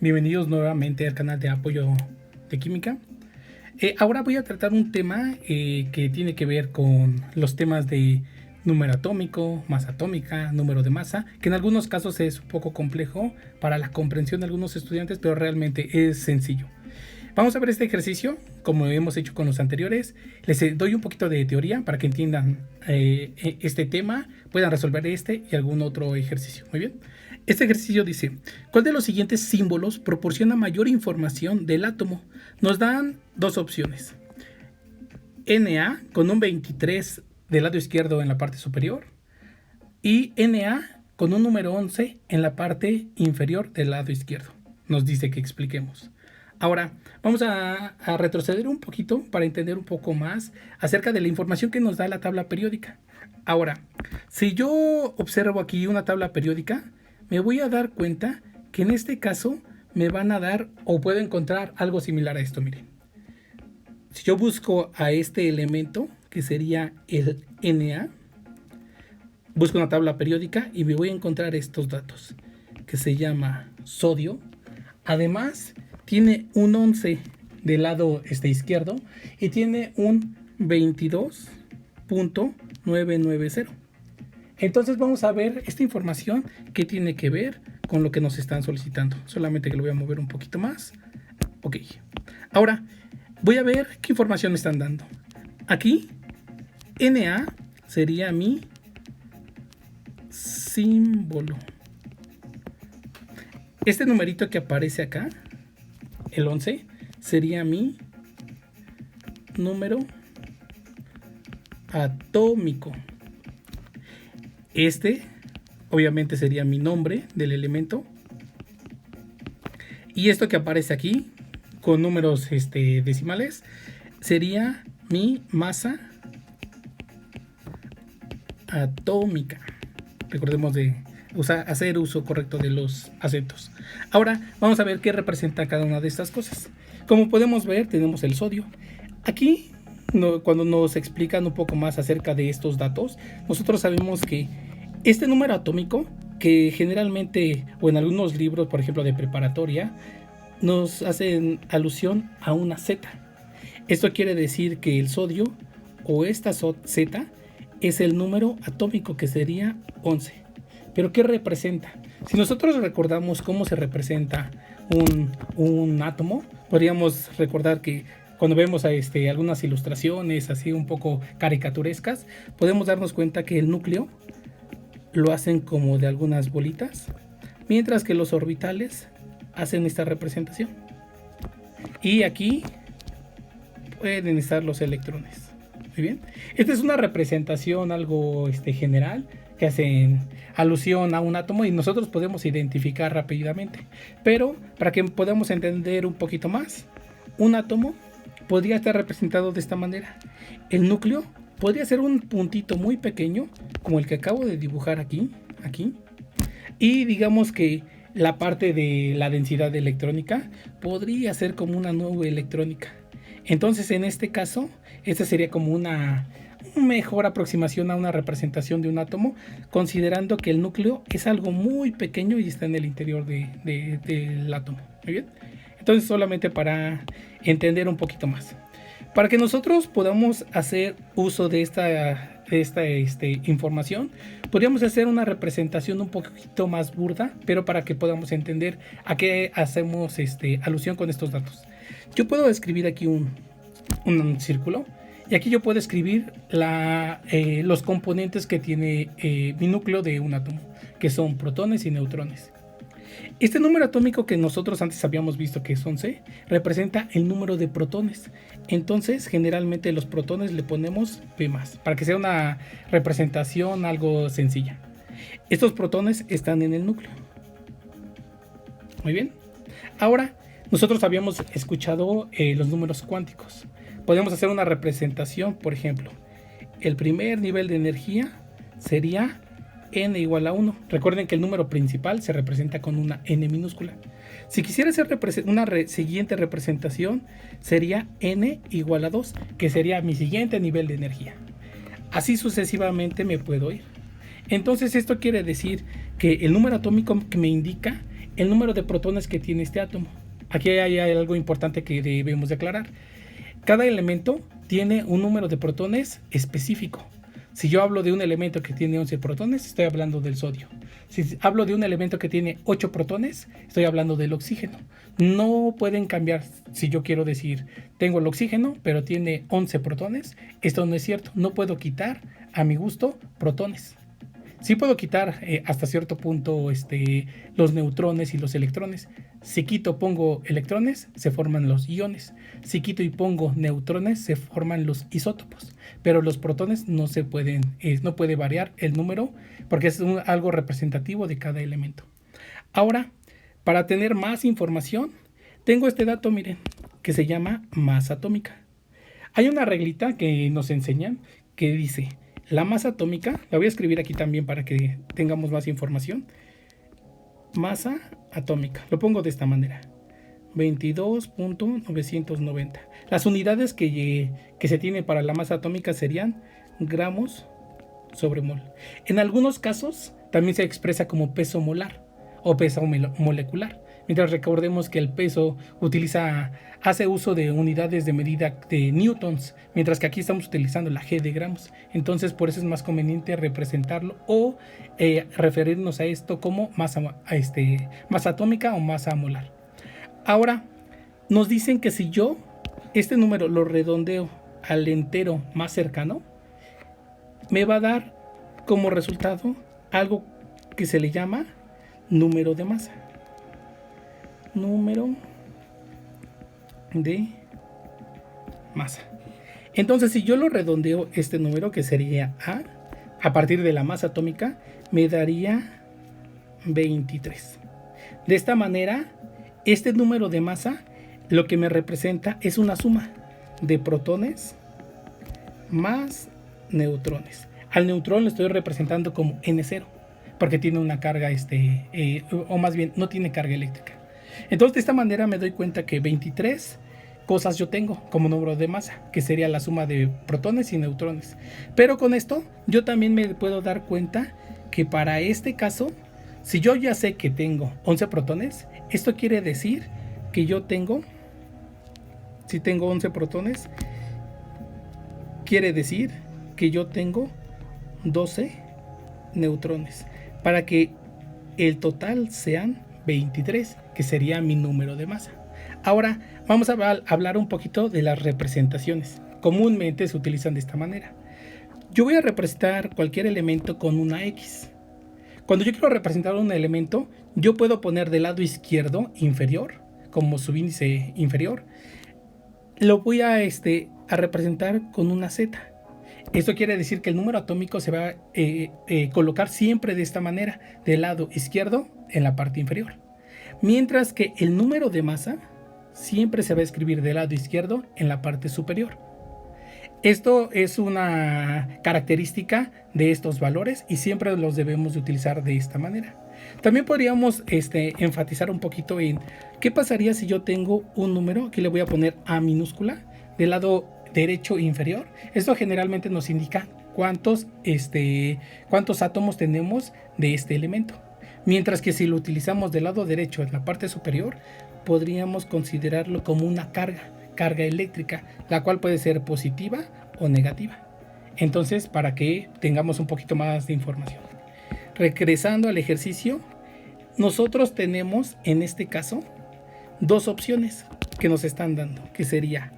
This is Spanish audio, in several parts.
Bienvenidos nuevamente al canal de apoyo de química. Ahora voy a tratar un tema que tiene que ver con los temas de número atómico, masa atómica, número de masa, que en algunos casos es un poco complejo para la comprensión de algunos estudiantes, pero realmente es sencillo. Vamos a ver este ejercicio, como hemos hecho con los anteriores. Les doy un poquito de teoría para que entiendan este tema, puedan resolver este y algún otro ejercicio. Muy bien. Este ejercicio dice, ¿cuál de los siguientes símbolos proporciona mayor información del átomo? Nos dan dos opciones. Na con un 23 del lado izquierdo en la parte superior y Na con un número 11 en la parte inferior del lado izquierdo. Nos dice que expliquemos. Ahora, vamos a retroceder un poquito para entender un poco más acerca de la información que nos da la tabla periódica. Ahora, si yo observo aquí una tabla periódica, me voy a dar cuenta que en este caso me van a dar o puedo encontrar algo similar a esto. Miren, si yo busco a este elemento que sería el Na, busco una tabla periódica y me voy a encontrar estos datos que se llama sodio. Además tiene un 11 del lado izquierdo y tiene un 22.990. Entonces vamos a ver esta información que tiene que ver con lo que nos están solicitando. Solamente que lo voy a mover un poquito más. Ok. Ahora voy a ver qué información me están dando. Aquí Na sería mi símbolo. Este numerito que aparece acá, el 11, sería mi número atómico. Este, obviamente, sería mi nombre del elemento. Y esto que aparece aquí, con números decimales, sería mi masa atómica. Recordemos de hacer uso correcto de los acentos. Ahora vamos a ver qué representa cada una de estas cosas. Como podemos ver, tenemos el sodio. Aquí, cuando nos explican un poco más acerca de estos datos, nosotros sabemos que este número atómico, que generalmente o en algunos libros, por ejemplo de preparatoria, nos hacen alusión a una Z. Esto quiere decir que el sodio o esta Z es el número atómico, que sería 11. ¿Pero qué representa? Si nosotros recordamos cómo se representa un átomo, podríamos recordar que cuando vemos algunas ilustraciones así un poco caricaturescas, podemos darnos cuenta que el núcleo lo hacen como de algunas bolitas, mientras que los orbitales hacen esta representación. Y aquí pueden estar los electrones. Muy bien. Esta es una representación algo general que hacen alusión a un átomo y nosotros podemos identificar rápidamente. Pero para que podamos entender un poquito más, un átomo podría estar representado de esta manera. El núcleo podría ser un puntito muy pequeño, como el que acabo de dibujar aquí. Y digamos que la parte de la densidad electrónica podría ser como una nube electrónica. Entonces, en este caso, esta sería como una mejor aproximación a una representación de un átomo, considerando que el núcleo es algo muy pequeño y está en el interior del átomo. Muy bien. Entonces, solamente para entender un poquito más. Para que nosotros podamos hacer uso de esta información, podríamos hacer una representación un poquito más burda, pero para que podamos entender a qué hacemos alusión con estos datos. Yo puedo escribir aquí un círculo y aquí yo puedo escribir los componentes que tiene mi núcleo de un átomo, que son protones y neutrones. Este número atómico que nosotros antes habíamos visto, que es 11, representa el número de protones. Entonces, generalmente los protones le ponemos P+, para que sea una representación algo sencilla. Estos protones están en el núcleo. Muy bien. Ahora, nosotros habíamos escuchado los números cuánticos. Podemos hacer una representación, por ejemplo, el primer nivel de energía sería n igual a 1. Recuerden que el número principal se representa con una n minúscula. Si quisiera hacer una siguiente representación, sería n igual a 2, que sería mi siguiente nivel de energía. Así sucesivamente me puedo ir. Entonces esto quiere decir que el número atómico que me indica el número de protones que tiene este átomo. Aquí hay algo importante que debemos declarar. Cada elemento tiene un número de protones específico. Si yo hablo de un elemento que tiene 11 protones, estoy hablando del sodio. Si hablo de un elemento que tiene 8 protones, estoy hablando del oxígeno. No pueden cambiar. Si yo quiero decir, tengo el oxígeno, pero tiene 11 protones, esto no es cierto. No puedo quitar, a mi gusto, protones. Sí puedo quitar hasta cierto punto los neutrones y los electrones. Si quito, pongo electrones, se forman los iones. Si quito y pongo neutrones, se forman los isótopos. Pero los protones no se pueden, no puede variar el número porque es algo representativo de cada elemento. Ahora, para tener más información, tengo este dato, miren, que se llama masa atómica. Hay una reglita que nos enseñan que dice: la masa atómica, la voy a escribir aquí también para que tengamos más información. Masa atómica, lo pongo de esta manera: 22.990. Las unidades que se tiene para la masa atómica serían gramos sobre mol. En algunos casos también se expresa como peso molar o peso molecular. Mientras recordemos que el peso hace uso de unidades de medida de newtons, mientras que aquí estamos utilizando la G de gramos. Entonces por eso es más conveniente representarlo o referirnos a esto como masa atómica o masa molar. Ahora nos dicen que si yo este número lo redondeo al entero más cercano, me va a dar como resultado algo que se le llama número de masa. Número de masa. Entonces, si yo lo redondeo este número, que sería a partir de la masa atómica, me daría 23. De esta manera, este número de masa lo que me representa es una suma de protones más neutrones. Al neutrón lo estoy representando como N0, porque tiene una carga, o más bien no tiene carga eléctrica. Entonces de esta manera me doy cuenta que 23 cosas yo tengo como número de masa, que sería la suma de protones y neutrones. Pero con esto yo también me puedo dar cuenta que para este caso, si yo ya sé que tengo 11 protones, esto quiere decir que yo tengo, si tengo 11 protones, quiere decir que yo tengo 12 neutrones, para que el total sean 23, que sería mi número de masa. Ahora vamos a hablar un poquito de las representaciones. Comúnmente se utilizan de esta manera. Yo voy a representar cualquier elemento con una X. Cuando yo quiero representar un elemento, yo puedo poner del lado izquierdo inferior, como subíndice inferior, lo voy a representar con una Z. Esto quiere decir que el número atómico se va a colocar siempre de esta manera, del lado izquierdo en la parte inferior. Mientras que el número de masa siempre se va a escribir del lado izquierdo en la parte superior. Esto es una característica de estos valores y siempre los debemos de utilizar de esta manera. También podríamos enfatizar un poquito en qué pasaría si yo tengo un número, aquí le voy a poner A minúscula, del lado derecho inferior. Esto generalmente nos indica cuántos átomos tenemos de este elemento. Mientras que si lo utilizamos del lado derecho en la parte superior, podríamos considerarlo como una carga eléctrica, la cual puede ser positiva o negativa. Entonces, para que tengamos un poquito más de información. Regresando al ejercicio, nosotros tenemos en este caso dos opciones que nos están dando, que sería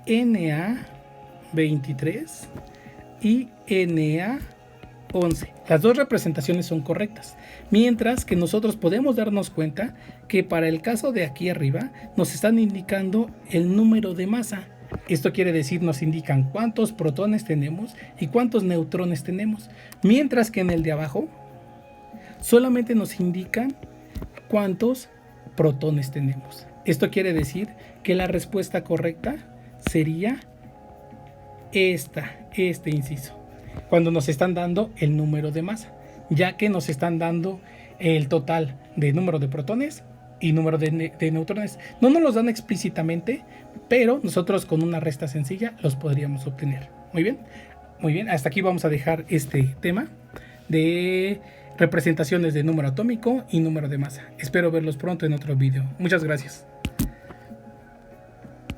Na23 y Na11. Las dos representaciones son correctas, mientras que nosotros podemos darnos cuenta que para el caso de aquí arriba nos están indicando el número de masa. Esto quiere decir, nos indican cuántos protones tenemos y cuántos neutrones tenemos, mientras que en el de abajo solamente nos indican cuántos protones tenemos. Esto quiere decir que la respuesta correcta sería este inciso, cuando nos están dando el número de masa, ya que nos están dando el total de número de protones y número de neutrones. No nos los dan explícitamente, pero nosotros con una resta sencilla los podríamos obtener. Muy bien, hasta aquí vamos a dejar este tema de representaciones de número atómico y número de masa. Espero verlos pronto en otro video. Muchas gracias.